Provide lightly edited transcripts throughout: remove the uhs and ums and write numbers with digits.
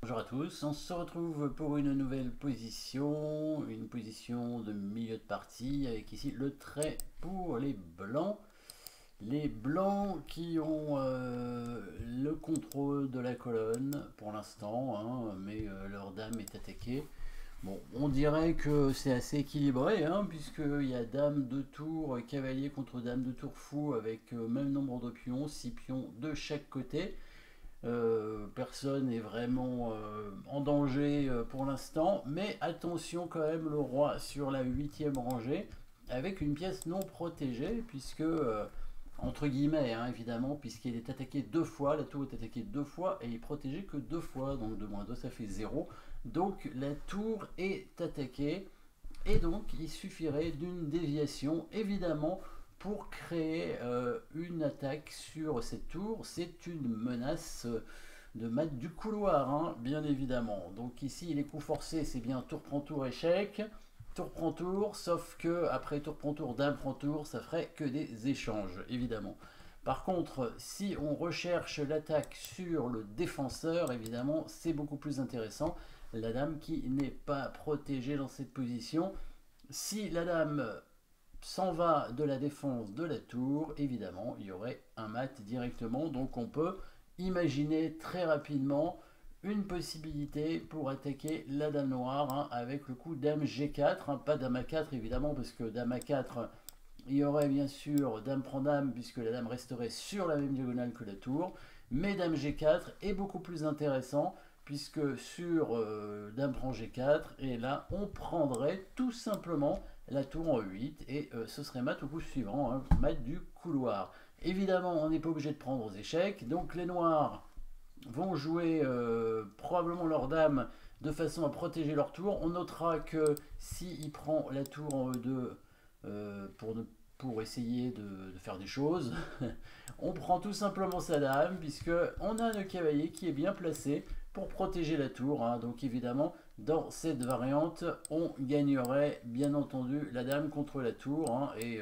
Bonjour à tous, on se retrouve pour une nouvelle position, une position de milieu de partie avec ici le trait pour les blancs. Les blancs qui ont le contrôle de la colonne pour l'instant, hein, mais leur dame est attaquée. Bon, on dirait que c'est assez équilibré, hein, puisqu'il y a dame de tour, cavalier contre dame de tour fou avec même nombre de pions, 6 pions de chaque côté. Personne n'est vraiment en danger pour l'instant, mais attention quand même le roi sur la huitième rangée avec une pièce non protégée puisque entre guillemets hein, évidemment puisqu'il est attaqué deux fois, la tour est attaquée deux fois et il est protégé que deux fois, donc 2 moins 2 ça fait 0, donc la tour est attaquée et donc il suffirait d'une déviation évidemment pour créer une attaque sur cette tour. C'est une menace de mat du couloir, hein, bien évidemment. Donc ici, les coups forcés, c'est bien tour prend tour échec, tour prend tour, sauf que après tour prend tour, dame prend tour, ça ferait que des échanges, évidemment. Par contre, si on recherche l'attaque sur le défenseur, évidemment, c'est beaucoup plus intéressant. La dame qui n'est pas protégée dans cette position. Si la dame s'en va de la défense de la tour, évidemment, il y aurait un mat directement. Donc on peut imaginer très rapidement une possibilité pour attaquer la dame noire hein, avec le coup dame G4, hein, pas dame A4 évidemment, parce que dame A4, il y aurait bien sûr dame prend dame, puisque la dame resterait sur la même diagonale que la tour, mais dame G4 est beaucoup plus intéressant, puisque sur dame prend G4, et là on prendrait tout simplement la tour en 8 et ce serait mat au coup suivant, hein, mat du couloir. Évidemment, on n'est pas obligé de prendre aux échecs, donc les noirs vont jouer probablement leur dame de façon à protéger leur tour. On notera que s'il prend la tour en E2 pour essayer de faire des choses, on prend tout simplement sa dame, puisque on a le cavalier qui est bien placé pour protéger la tour, hein. Donc évidemment, dans cette variante, on gagnerait bien entendu la dame contre la tour, hein, et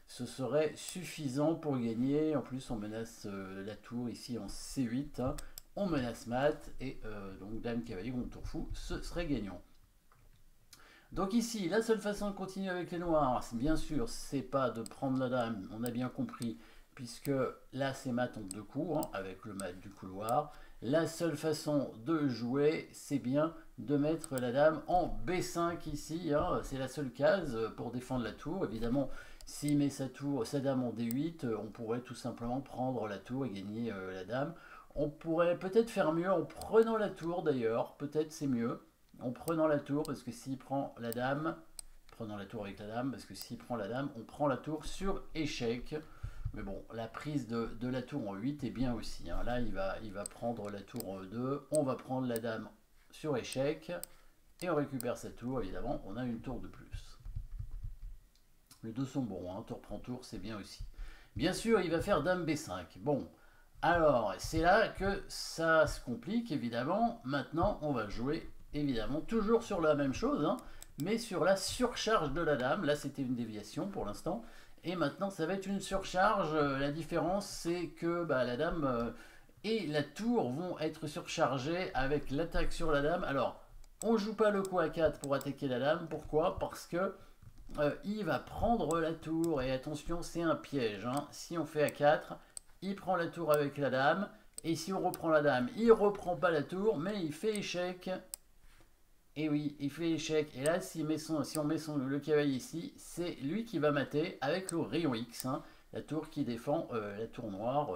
ce serait suffisant pour gagner. En plus, on menace la tour ici en C8, hein. On menace mat, et donc dame cavalier contre tour fou, ce serait gagnant. Donc ici, la seule façon de continuer avec les noirs, bien sûr, c'est pas de prendre la dame, on a bien compris, puisque là c'est mat en deux coups, hein, avec le mat du couloir. La seule façon de jouer, c'est bien de mettre la dame en B5 ici, hein, c'est la seule case pour défendre la tour. Évidemment, s'il met sa dame en D8, on pourrait tout simplement prendre la tour et gagner la dame. On pourrait peut-être faire mieux en prenant la tour d'ailleurs, peut-être c'est mieux en prenant la tour, parce que s'il prend la dame, prenant la tour avec la dame, parce que s'il prend la dame, on prend la tour sur échec. Mais bon, la prise de la tour en 8 est bien aussi, hein. Là, il va prendre la tour en E2, on va prendre la dame sur échec, et on récupère sa tour, évidemment, on a une tour de plus. Les deux sont bons, hein. Tour prend tour, c'est bien aussi. Bien sûr, il va faire dame B5. Bon, alors, c'est là que ça se complique, évidemment. Maintenant, on va jouer évidemment toujours sur la même chose, hein, mais sur la surcharge de la dame. Là c'était une déviation pour l'instant, et maintenant ça va être une surcharge. La différence c'est que la dame et la tour vont être surchargées avec l'attaque sur la dame. Alors on joue pas le coup à 4 pour attaquer la dame, pourquoi? Parce que il va prendre la tour, et attention c'est un piège, hein. Si on fait à 4, il prend la tour avec la dame, et si on reprend la dame, il reprend pas la tour, mais il fait échec. Et oui, il fait échec. Et là, si on met le cavalier ici, c'est lui qui va mater avec le rayon X, hein, la tour qui défend la tour noire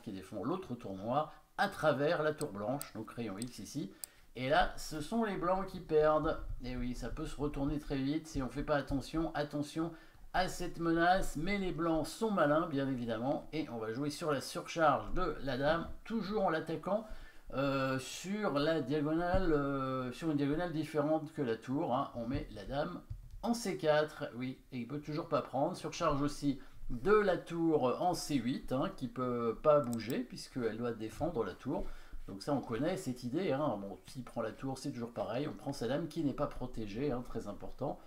qui défend l'autre tour noire à travers la tour blanche, donc rayon X ici. Et là, ce sont les blancs qui perdent. Et oui, ça peut se retourner très vite si on ne fait pas attention. Attention à cette menace, mais les blancs sont malins, bien évidemment. Et on va jouer sur la surcharge de la dame, toujours en l'attaquant. Sur la diagonale, sur une diagonale différente que la tour, hein, on met la dame en C4, oui, et il peut toujours pas prendre. Surcharge aussi de la tour en C8, hein, qui peut pas bouger puisqu'elle doit défendre la tour. Donc ça on connaît cette idée, hein. Bon, s'il prend la tour c'est toujours pareil, on prend sa dame qui n'est pas protégée, hein, très important.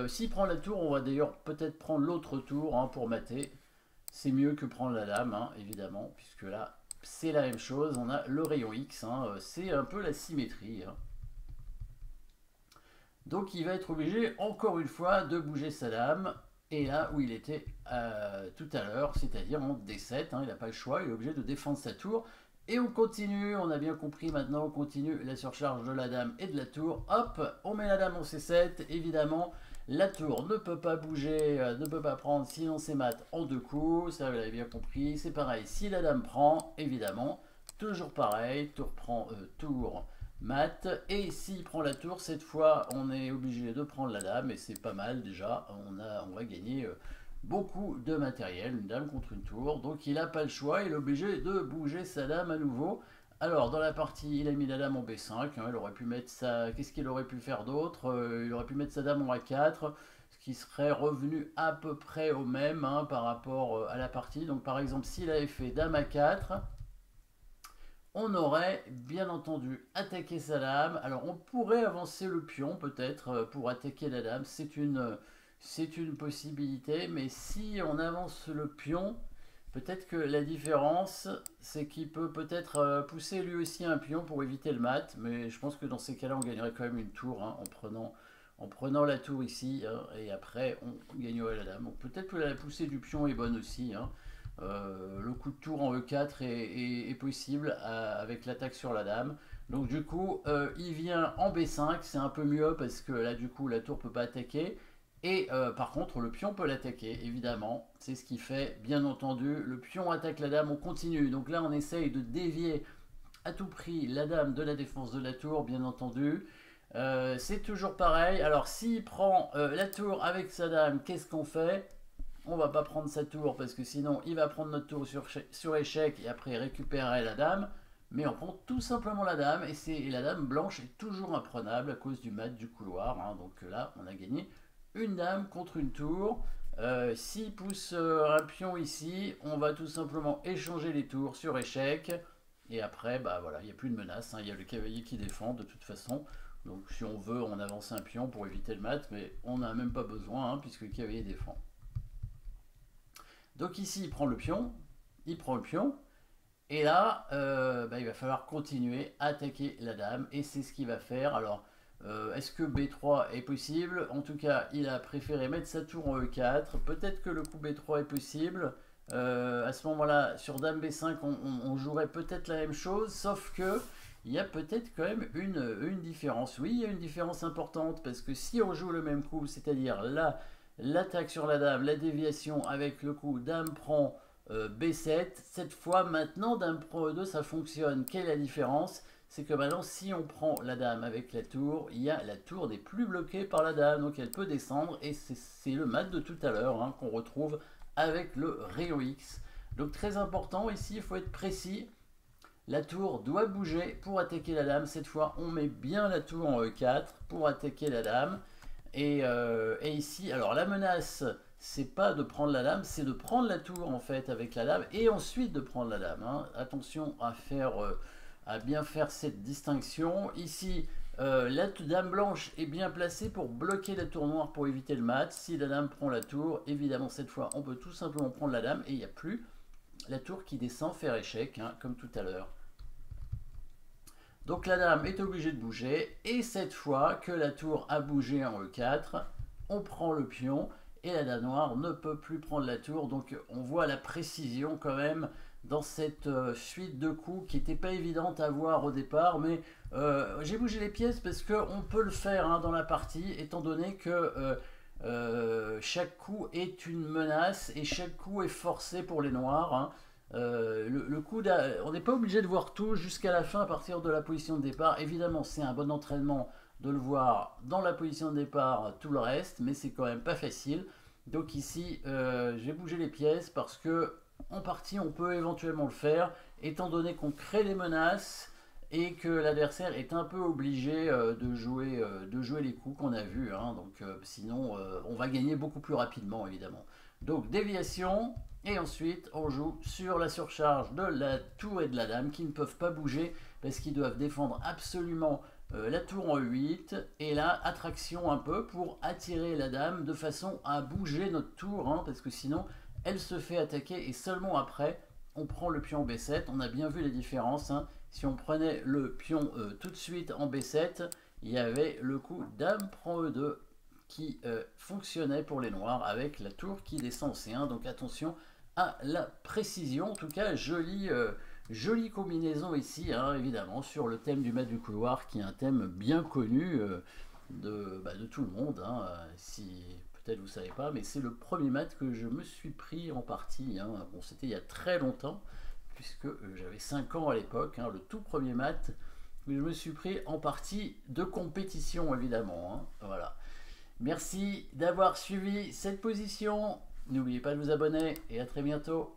S'il prend la tour, on va d'ailleurs peut-être prendre l'autre tour, hein, pour mater. C'est mieux que prendre la dame, hein, évidemment, puisque là c'est la même chose, on a le rayon X, hein, c'est un peu la symétrie. Hein. Donc il va être obligé, encore une fois, de bouger sa dame, et là où il était tout à l'heure, c'est-à-dire en D7, hein, il n'a pas le choix, il est obligé de défendre sa tour. Et on continue, on a bien compris maintenant, on continue la surcharge de la dame et de la tour. Hop, on met la dame en C7, évidemment, la tour ne peut pas bouger, ne peut pas prendre, sinon c'est mat en 2 coups, ça vous l'avez bien compris. C'est pareil, si la dame prend, évidemment, toujours pareil, tour prend, tour mat, et s'il prend la tour, cette fois on est obligé de prendre la dame, et c'est pas mal déjà, on va gagner beaucoup de matériel, une dame contre une tour, donc il n'a pas le choix, il est obligé de bouger sa dame à nouveau. Alors dans la partie, il a mis la dame en B5, hein, il aurait pu mettre sa... Qu'est-ce qu'il aurait pu faire d'autre? Il aurait pu mettre sa dame en A4, ce qui serait revenu à peu près au même hein, par rapport à la partie. Donc par exemple, s'il avait fait dame A4, on aurait bien entendu attaqué sa dame. Alors on pourrait avancer le pion peut-être pour attaquer la dame, c'est une possibilité, mais si on avance le pion, peut-être que la différence, c'est qu'il peut peut-être pousser lui aussi un pion pour éviter le mat, mais je pense que dans ces cas-là, on gagnerait quand même une tour hein, en prenant la tour ici, hein, et après, on gagnerait la dame. Donc peut-être que la poussée du pion est bonne aussi. Hein. Le coup de tour en E4 est possible avec l'attaque sur la dame. Donc du coup, il vient en B5, c'est un peu mieux parce que là, du coup, la tour ne peut pas attaquer. Et par contre, le pion peut l'attaquer, évidemment. C'est ce qui fait, bien entendu. Le pion attaque la dame, on continue. Donc là, on essaye de dévier à tout prix la dame de la défense de la tour, bien entendu. C'est toujours pareil. Alors, s'il prend la tour avec sa dame, qu'est-ce qu'on fait? On va pas prendre sa tour parce que sinon, il va prendre notre tour sur échec et après récupérer la dame. Mais on prend tout simplement la dame et la dame blanche est toujours imprenable à cause du mat du couloir. Hein. Donc là, on a gagné une dame contre une tour. S'il pousse un pion ici, on va tout simplement échanger les tours sur échec. Et après, bah voilà, il n'y a plus de menace. Hein. Il y a le cavalier qui défend de toute façon. Donc si on veut, on avance un pion pour éviter le mat, mais on n'a même pas besoin hein, puisque le cavalier défend. Donc ici, il prend le pion. Et là, bah, il va falloir continuer à attaquer la dame. Et c'est ce qu'il va faire. Alors, est-ce que B3 est possible? En tout cas, il a préféré mettre sa tour en E4. Peut-être que le coup B3 est possible. À ce moment-là, sur dame B5, on jouerait peut-être la même chose. Sauf que il y a peut-être quand même une différence. Oui, il y a une différence importante. Parce que si on joue le même coup, c'est-à-dire là, l'attaque sur la dame, la déviation avec le coup dame prend B7, cette fois maintenant dame prend E2 ça fonctionne. Quelle est la différence? C'est que maintenant si on prend la dame avec la tour, la tour n'est plus bloquée par la dame, donc elle peut descendre et c'est le mat de tout à l'heure hein, qu'on retrouve avec le rayon X. Donc très important ici, il faut être précis. La tour doit bouger pour attaquer la dame. Cette fois on met bien la tour en E4 pour attaquer la dame. Et ici, alors la menace, c'est pas de prendre la dame, c'est de prendre la tour en fait avec la dame et ensuite de prendre la dame. Hein. Attention à bien faire cette distinction. Ici, la dame blanche est bien placée pour bloquer la tour noire pour éviter le mat. Si la dame prend la tour, évidemment cette fois, on peut tout simplement prendre la dame et il n'y a plus la tour qui descend faire échec, hein, comme tout à l'heure. Donc la dame est obligée de bouger et cette fois que la tour a bougé en E4, on prend le pion et la dame noire ne peut plus prendre la tour. Donc on voit la précision quand même dans cette suite de coups qui n'était pas évidente à voir au départ. Mais j'ai bougé les pièces parce qu'on peut le faire hein, dans la partie étant donné que chaque coup est une menace et chaque coup est forcé pour les noirs. Hein. Le coup on n'est pas obligé de voir tout jusqu'à la fin à partir de la position de départ. Évidemment, c'est un bon entraînement de le voir dans la position de départ, tout le reste, mais c'est quand même pas facile. Donc ici, j'ai bougé les pièces parce que en partie, on peut éventuellement le faire, étant donné qu'on crée des menaces et que l'adversaire est un peu obligé de jouer les coups qu'on a vus. Hein. Donc sinon, on va gagner beaucoup plus rapidement, évidemment. Donc déviation. Et ensuite, on joue sur la surcharge de la tour et de la dame qui ne peuvent pas bouger parce qu'ils doivent défendre absolument la tour en E8. Et là, attraction un peu pour attirer la dame de façon à bouger notre tour, hein, parce que sinon, elle se fait attaquer et seulement après, on prend le pion B7, on a bien vu les différences. Hein. Si on prenait le pion tout de suite en B7, il y avait le coup dame prend E2 qui fonctionnait pour les noirs avec la tour qui descend en C1. Donc attention à la précision. En tout cas, jolie combinaison ici, hein, évidemment, sur le thème du maître du couloir, qui est un thème bien connu de tout le monde. Hein, si peut-être vous ne savez pas, mais c'est le premier mat que je me suis pris en partie. Hein. Bon, c'était il y a très longtemps, puisque j'avais 5 ans à l'époque, hein, le tout premier mat que je me suis pris en partie de compétition, évidemment. Hein. Voilà. Merci d'avoir suivi cette position. N'oubliez pas de vous abonner et à très bientôt.